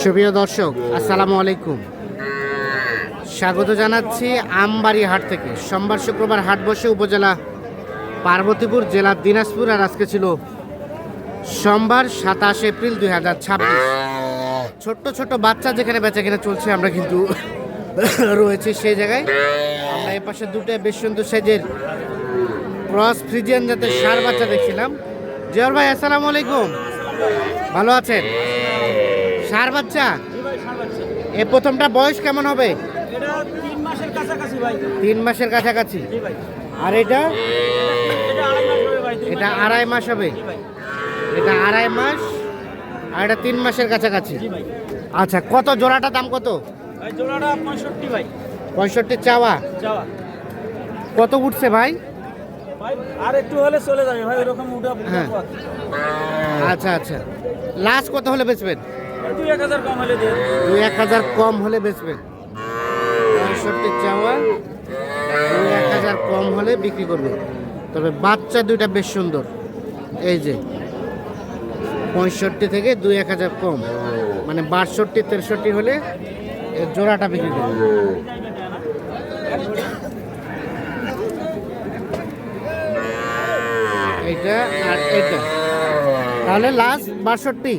সুপ্রিয় দর্শক, আসসালামু আলাইকুম। স্বাগত জানাচ্ছি আমবাড়ি হাট থেকে। সোমবার শুক্রবার হাট বসে উপজেলা পার্বতীপুর, জেলা দিনাজপুর। আর আজকে ছিল সোমবার 27 এপ্রিল 2026। ছোট্ট ছোট্ট বাচ্চা যেখানে বেচাকেনা চলছে, আমরা কিন্তু রয়েছি সেই জায়গায়। আমরা এ পাশে দুটো বেশ সুন্দর সাইজের ক্রস ফ্রিজিয়ান জাতের ষাঁড় বাচ্চা দেখছিলাম। জিয়ার ভাই, আসসালামু আলাইকুম, ভালো আছেন? ষাঁড় বাচ্চা, এ প্রথমটা বয়স কেমন হবে? 3 মাসের কাছাকাছি। আর এটা আড়াই মাস হবে। এটা আড়াই মাস আর এটা 3 মাসের কাছাকাছি। আচ্ছা, কত জোড়াটা? দাম কত? জোড়াটা 65 ভাই। 65 চাওয়া। কত উঠছে ভাই? আর একটু হলে চলে যাবে ভাই, এরকম উঠা। হ্যাঁ, আচ্ছা আচ্ছা। লাস্ট কত হলে বেচবেন? 2-1000 কম হলে দিয়ে 2-1000 কম হলে বেচবেন। 65 চাওয়া, 2-1000 কম হলে বিক্রি করবে। তবে বাচ্চা দুইটা বেশ সুন্দর। এই যে 65 থেকে 2-1000 কম, মানে 62-63 হলে এর জোড়াটা বিক্রি করবে। এইটা আর এটা, তাহলে লাস্ট 62।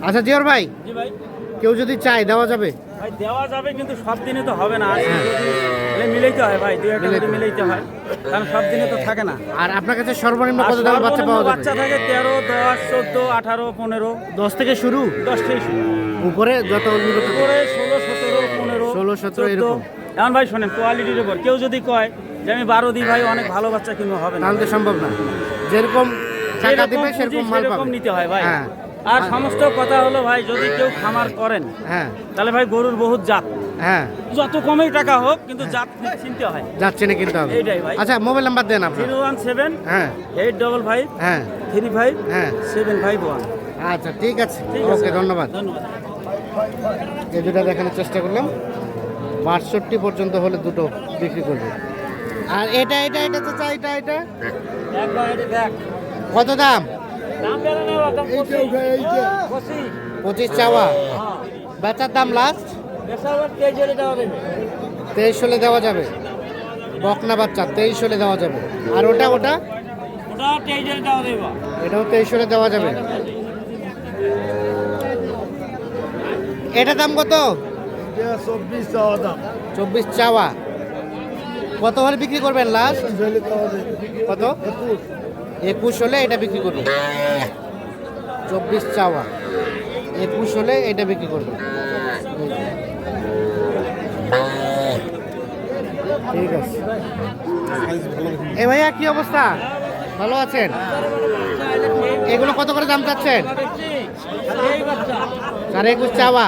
আচ্ছা জিয়র ভাই, কেউ যদি চায় দেওয়া যাবে? ভাই দেওয়া যাবে, কিন্তু সব দিনে তো হবে না। মিলাইতে হয় ভাই, 2-1 টাকা মিলাইতে হয়, কারণ সব দিনে তো থাকে না। আর আপনার কাছে সর্বনিম্ন কত দামের বাচ্চা পাওয়া যাবে? বাচ্চা থাকে 13, 10, 14, 18, 15। 10 থেকে শুরু? 10 থেকে শুরু। উপরে যত উপরে 16, 17, 15, 16-17 এরকম। এখন ভাই শোনেন, কোয়ালিটির উপর। কেউ যদি কয় যে আমি 12 দিই ভাই, অনেক ভালো বাচ্চা কিনবো, হবে না, তাহলে তো সম্ভব না। যেরকম টাকা দিবে সেরকম মাল পাবে, নিতে হয় ভাই। হ্যাঁ। আর সমস্ত কথা হলো ভাই, যদি কেউ খামার করেন, হ্যাঁ, তাহলে ভাই গরুর বহুত জাত। হ্যাঁ, যত কমই টাকা হোক, কিন্তু জাত চিনতে হয়। যাচ্ছে না কিনতে হবে। এইটাই ভাই। আচ্ছা, মোবাইল নাম্বার দেন আপনার। 017 হ্যাঁ 855 হ্যাঁ 35 হ্যাঁ 751। আচ্ছা, ঠিক আছে, ঠিক আছে, ওকে, ধন্যবাদ। ধন্যবাদ। এই দুটো দেখানোর চেষ্টা করলাম। 62 পর্যন্ত হলে দুটো বিক্রি করবে। আর এটা এটা এটা তো চাই, এটা এটা একবার এটা দেখ। কত দাম? দাম বেড়ে নেওয়া, দাম 25 চাওয়া। বেচার দাম লাস্ট 23 হলে দেওয়া যাবে। বকনা বাচ্চা 23 হলে দেওয়া যাবে। আর ওটা ওটা এটাও 23 হলে দেওয়া যাবে। এটা দাম কত? 24 চাওয়া। কত হলে বিক্রি করবেন লাস্ট? কত? 21 হলে এটা বিক্রি করবে। 24 চাওয়া, 21 হলে এটা বিক্রি করবে। ঠিক আছে। এ ভাইয়া, কি অবস্থা? ভালো আছেন? এগুলো কত করে দাম চাচ্ছেন? 21.5 চাওয়া।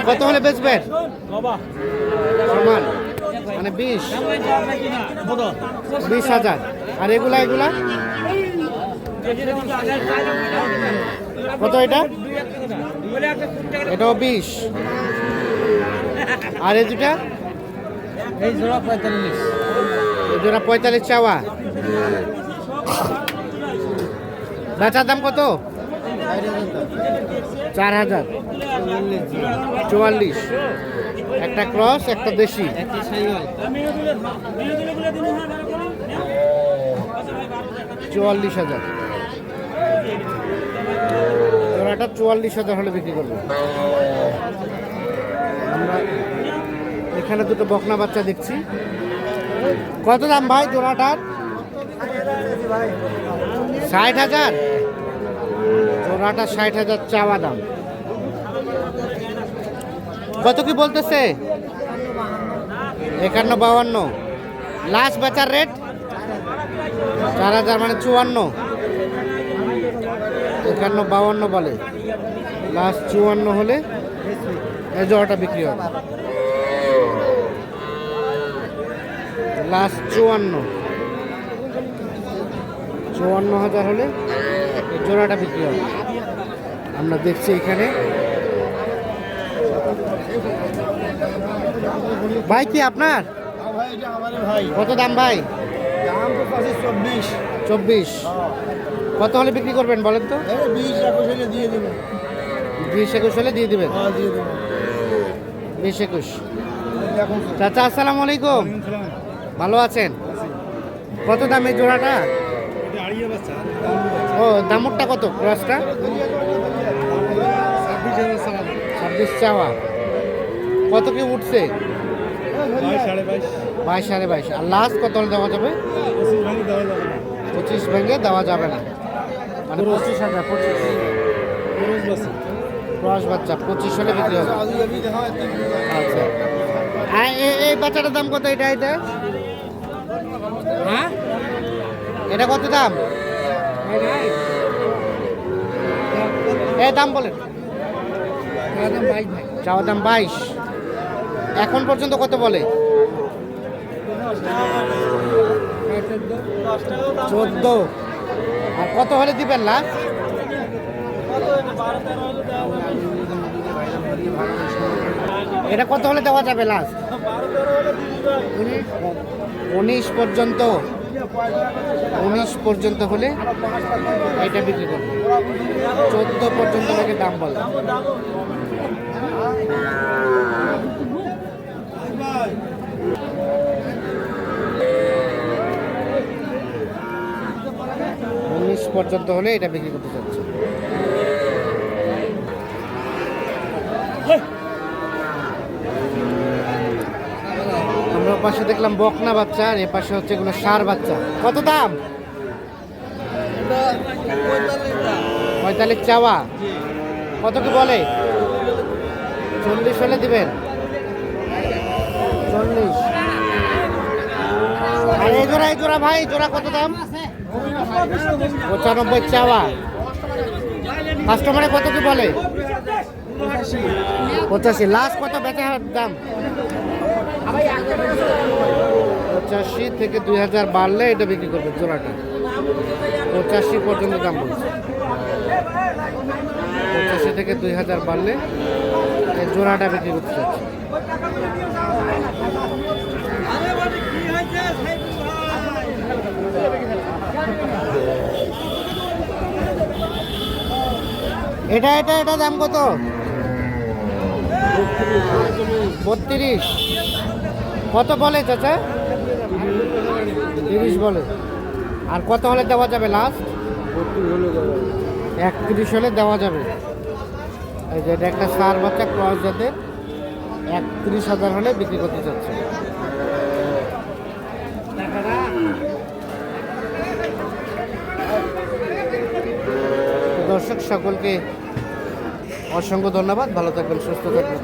কত হলে বেচবেন? সমান, মানে 20,000। আর এগুলা এগুলা কত? এটা এটাও 20। আর এই দুটা? এই জোড়া 45। এই জোড়া 45 চাওয়া। বেচার দাম কত? 4,000। 44। একটা ক্রস, একটা দেশি। 44,000। জোড়াটা 44,000 হলে বিক্রি করবে। আমরা এখানে দুটো বকনা বাচ্চা দেখছি। কত দাম ভাই জোড়াটার? 60,000। জোড়াটা 60,000 চাওয়া দাম। কত কি বলতেছে? 51-52। লাস্ট বেচার রেট 4,000, মানে 54। 51-52 বলে। লাস্ট 54 হলে এই জোড়াটা বিক্রি হবে। লাস্ট 54,000 হলে এই জোড়াটা বিক্রি হবে। আমরা দেখছি এখানে। ভাই কি আপনার? কত দাম ভাই? দাম তো 24। 24। কত হলে বিক্রি করবেন বলেন তো? 20-21 দিয়ে দেবেন। 20-21 হলে দিয়ে দিবেন। হ্যাঁ দিয়ে দেবেন। 20-21। এখন চাচা আসসালামু আলাইকুম, ভালো আছেন? কত দাম এই জোড়াটা? ও দামটা কত ক্রসটা? 26 চাওয়া। কত কি উঠছে? 22-22.5। আর লাস্ট কত হলে দেওয়া যাবে? 25 ভেঙে দেওয়া যাবে না, মানে 25,000। 25 ক্রস বাচ্চা 25 হলে বিক্রি হবে। আচ্ছা, আর এই বাচ্চাটার দাম কত? এটা হ্যাঁ, এটা কত দাম? দাম বলেন। চাওয়া দাম 22। এখন পর্যন্ত কত বলে? 14। আর কত হলে দিবেন লাস্ট? এটা কত হলে দেওয়া যাবে লাস্ট? 19 পর্যন্ত। 19 পর্যন্ত হলে এটা বিক্রি করবে। 14 পর্যন্ত থেকে দাম বলে। পর্যন্ত হলে এটা বিক্রি করতে চাচ্ছে। আমরা পাশে দেখলাম বকনা বাচ্চা, আর এ পাশে হচ্ছে এগুলো ষাঁড় বাচ্চা। কত দাম? 45 চাওয়া। কত কি বলে? 40 হলে দিবেন। 40। আর এই জোড়া ভাই, জোড়া কত দাম? 95 চাওয়া। কাস্টমারে কত কি বলে? 85। লাস্ট কত বেচা দাম? 85 থেকে 2000 বাড়লে এটা বিক্রি করবে জোড়াটা। 85 পর্যন্ত দাম বলছে। 85 থেকে 2000 বাড়লে এই জোড়াটা বিক্রি করতে চাচ্ছে। এটা দাম কত? 32। কত বলে চাচা? 30 বলে। আর কত হলে দেওয়া যাবে লাস্ট? 31 হলে দেওয়া যাবে। এই যে এটা একটা ষাঁড় বাচ্চা ক্রস জাতের, 31,000 হলে বিক্রি করতে চাচ্ছে। দর্শক সকলকে অসংখ্য ধন্যবাদ, ভালো থাকবেন, সুস্থ থাকবেন।